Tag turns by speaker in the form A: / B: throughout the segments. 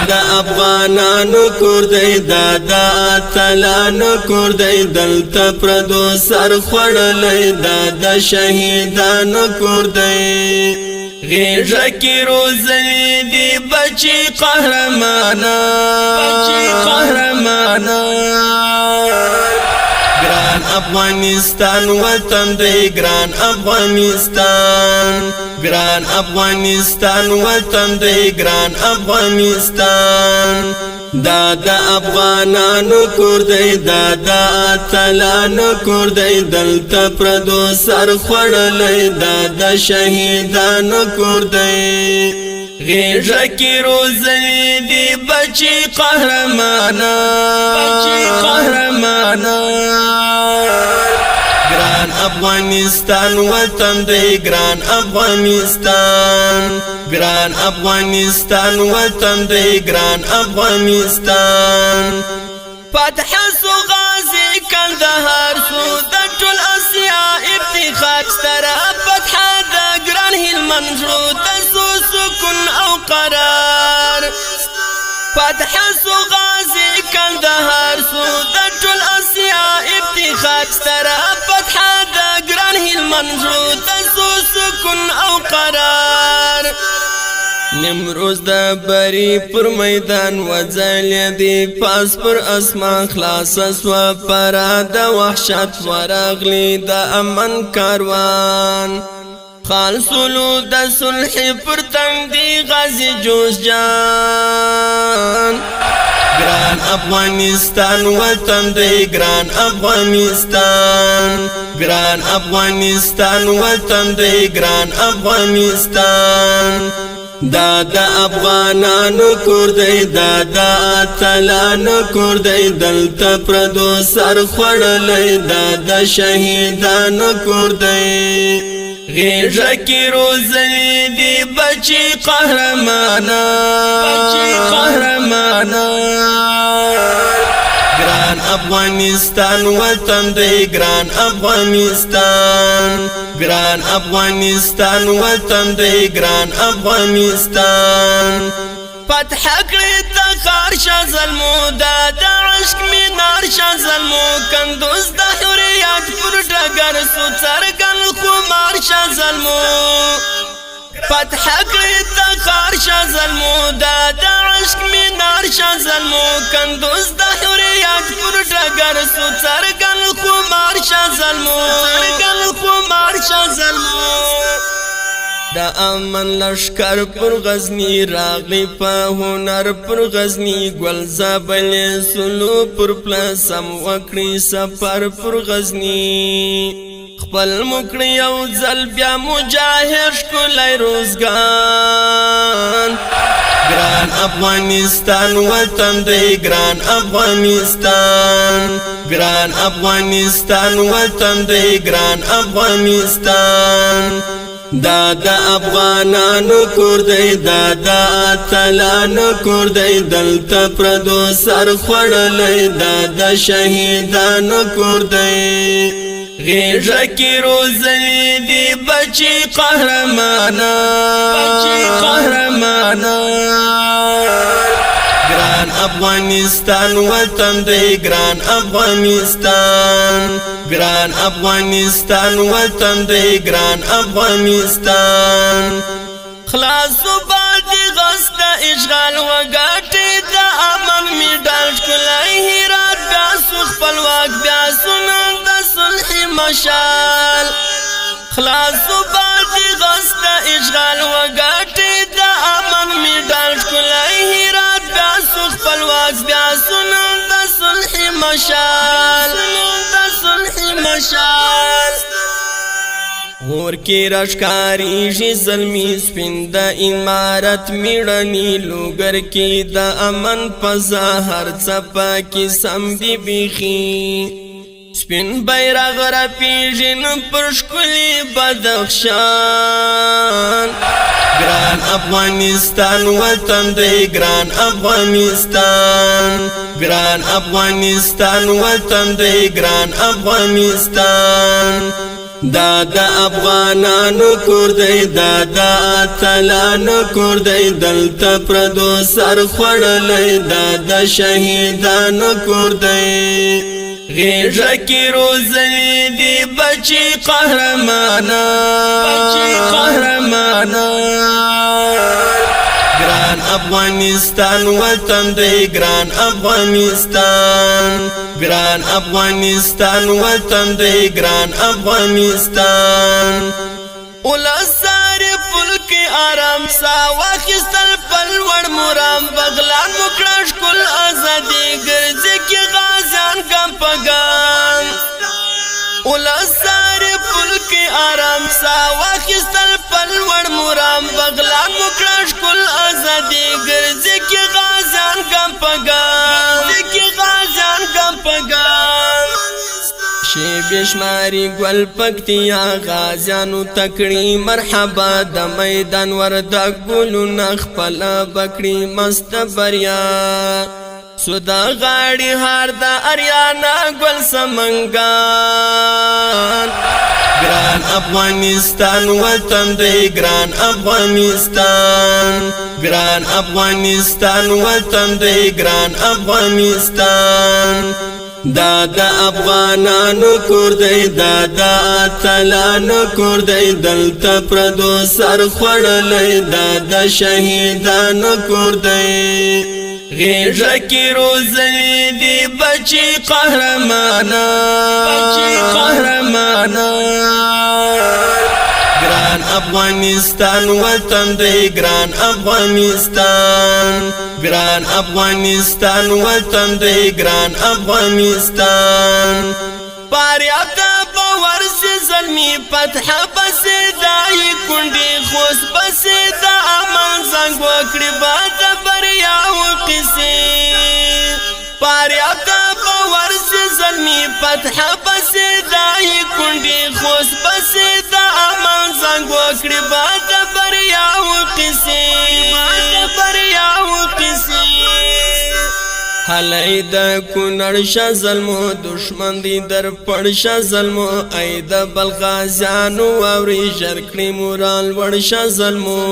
A: دا افغانانو کور دی دا اتلانو کور دی دلته پردو سر خوړلی دا شهیدانو کور دی غیږه کې روزلي دي بچي قهرمانان ګران افغانستان وطن دی ګران افغانستان ګران افغانستان وطن دی ګران افغانستان دا افغانانو کور دی دا اتلانو کور دی دلته پردو سر خوړلی دا شهیدانو کور دی غیږه کې روزلي دي بچي قهرمانان ګران افغانستان وطن دی ګران افغانستان ګران افغانستان وطن دی ګران افغانستان فتح سو غازی کندهار سو د ټول اسیا افتخار ستره فتح د ګران هلمند شو تاسو سکون او قرار فتح سو غازی کندهار سو د ټول اسیا افتخار ستره فتح د ګران هلمند شو تاسو سکون او قرار نمروز دا بری پر میدان وځل دی پاس پر اسمان خلاص سوا پرا د وحشت ورغلی د امن کاروان خالصلو د صلح پر تنگ دی غازی جوش جان ګران افغانستان وطن دی ګران افغانستان ګران افغانستان وطن دی ګران افغانستان دا افغانانو کور دی دا اتلانو کور دی دلته پردو سر خوړلی دا شهیدانو کور دی غیږه کې روزلي دي بچي قهرمانان ګران افغانستان وطن دی ګران افغانستان ګران افغانستان وطن دی ګران افغانستان فتح کړی تخار شاه ظلمو دا عشق مینار شاه ظلمو کندوز د حریت پر ډګر سو څرګند خمار شاه ظلمو فتح کړی تخار شاه ظلمو دا عشق مینار شاه ظلمو کندوز د حریت پر ډګر سو څرګند خمار شاه ظلمو دا امن لشکر پر غزنی راغلی په هنر پر غزنی گل زابل سلو پر پلسم وکړي سفر پر غزنی خپل مکړي او ځل بیا مجاهد ښکلی روزګان ګران افغانستان وطن دی ګران افغانستان ګران افغانستان وطن دی ګران افغانستان دا افغانانو کور دی دا اتلانو کور دی دلته پردو سر خوړلی دا شهیدانو کور دی غیږه کې روزلي دي بچي قهرمانان ګران افغانستان وطن دی ګران افغانستان ګران افغانستان وطن دی ګران افغانستان خلاصو باندې غست اشغال وګټي د امن میډال ښکلی هرات بیا سو خپلواک بیا سنن د صلح مشال خلاصو باندې غست اشغال وګټي د امن میډال ښکلی هرات بیا سو خپلواک بیا سنن د صلح مشال غور کې راشکاریږي زلمی سپین د امارت میړني لوګر کې د امن فضا هر څپه کې سم دی بیخي سپین بیرغ رپیږي پر ښکلي بدخشان ګران افغانستان وطن دی ګران افغانستان ګران افغانستان وطن دی ګران افغانستان دا د افغانانو کور دی دا د اتلانو کور دی دلته پردو سر خوړلی دا د شهیدانو کور دی غیږه کې روزلي دي بچي قهرمانان ګران افغانستان وطن دی ګران افغانستان ګران افغانستان وطن دی ګران افغانستان ولساري پلک آرام سا واخستل پلوړ مرام بغلان مکړه ښکل ازادي ګرځي کې غازیان ګم پګان ولساري پلک آرام سا واخستل پلوړ مرام بغلان مکړه ښکل ازادي ګرځي کې غازیان ګم پګان شی بشماری گل پکتیا غازیانو تکړی مرحبا د میدان وردا ګلو نخپل بکړی مست بریا سودا غاړي هار د اریانا گل سمنګان ګران افغانستان وطن دی ګران افغانستان ګران افغانستان وطن دی ګران افغانستان دا د افغانانو کور دی دا د اتلانو کور دی دلته پردو سر خوړلی دا د شهیدانو کور دی غیږه کې روزلي دي بچي قهرمانان ګران افغانستان وطن دی ګران افغانستان ګران افغانستان وطن دی ګران افغانستان پاریاب دا باور سے ظلمی فتح بسی دائی کنڈی خوص بسی دا امان زنگ وکڑی بات بریا وقسی پاریاب دا باور سے ظلمی فتح بسی دائی کنڈی خوص بسی دا امان زنگ وکڑی بات بریا وقسی حلی دا کنر شا ظلمو دشمن دی در پڑ شا ظلمو ای دا بلغازیانو ووری جرکڑی مورال وڑ شا ظلمو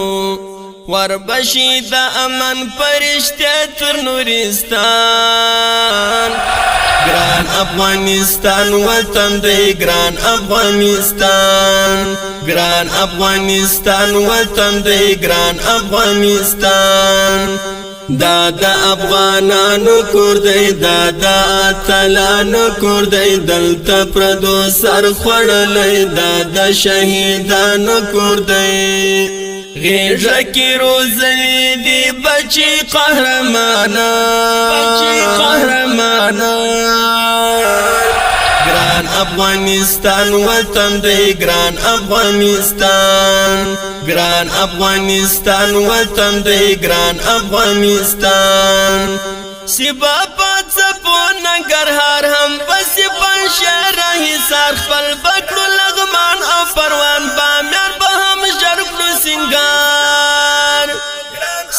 A: وربشی دا امن پرشتی تر نورستان ګران افغانستان وطن دی ګران افغانستان ګران افغانستان وطن دی ګران افغانستان دا د افغانانو کور دی دا د اتلانو کور دی دلته پردو سر خوړلی دا د شهیدانو کور دی غیږه کې روزلي دي بچي قهرمانان ګران افغانستان وطن دی ګران افغانستان ګران افغانستان وطن دی ګران افغانستان سبا پات سپو ننګرهار هم بس پنشهر حصار خپل بکړو لغمان او پروان بامیان به هم ژر کړو سینګار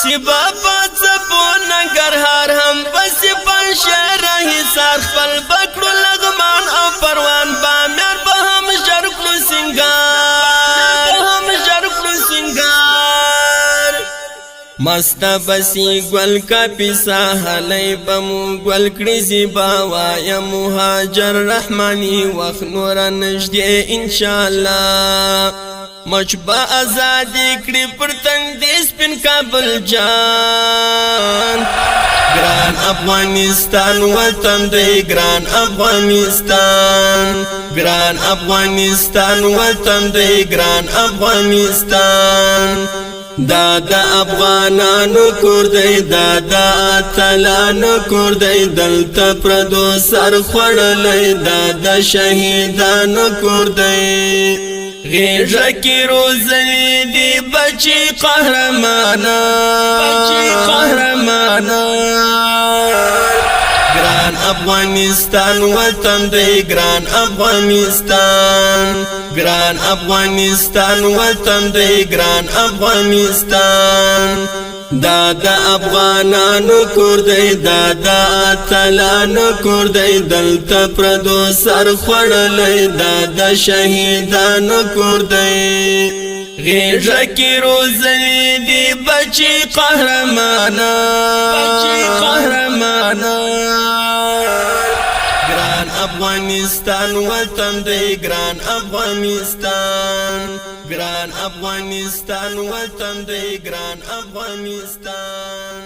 A: سبا پات سپو ننګرهار هم بس پنشهر حصار خپل بکړو لغمان او پروان بامیان به هم ژر کړو سینګار مستا بسی گل کا پیسا حلی بمو گل کړي زیبا وایا مهاجر رحمانی وخت نور نږدې انشاءالله مچبا آزادی کړي پرتنګ دې سپین کابل جان ګران افغانستان وطن دی ګران افغانستان ګران افغانستان وطن دی ګران افغانستان دا د افغانانو کور دی دا د اتلانو کور دی دلته پردو سر خوړلی دا د شهیدانو کور دی غیږه کې روزلي دي بچي قهرمانان ګران افغانستان وطن دی ګران افغانستان ګران افغانستان وطن دی ګران افغانستان دا د افغانانو کور دی دا د اتلانو کور دی دلته پردو سر خوړلی دا د شهیدانو کور دی غیږه کې روزلي دي بچي قهرمانان ګران افغانستان وطن دی ګران افغانستان ګران افغانستان وطن دی ګران افغانستان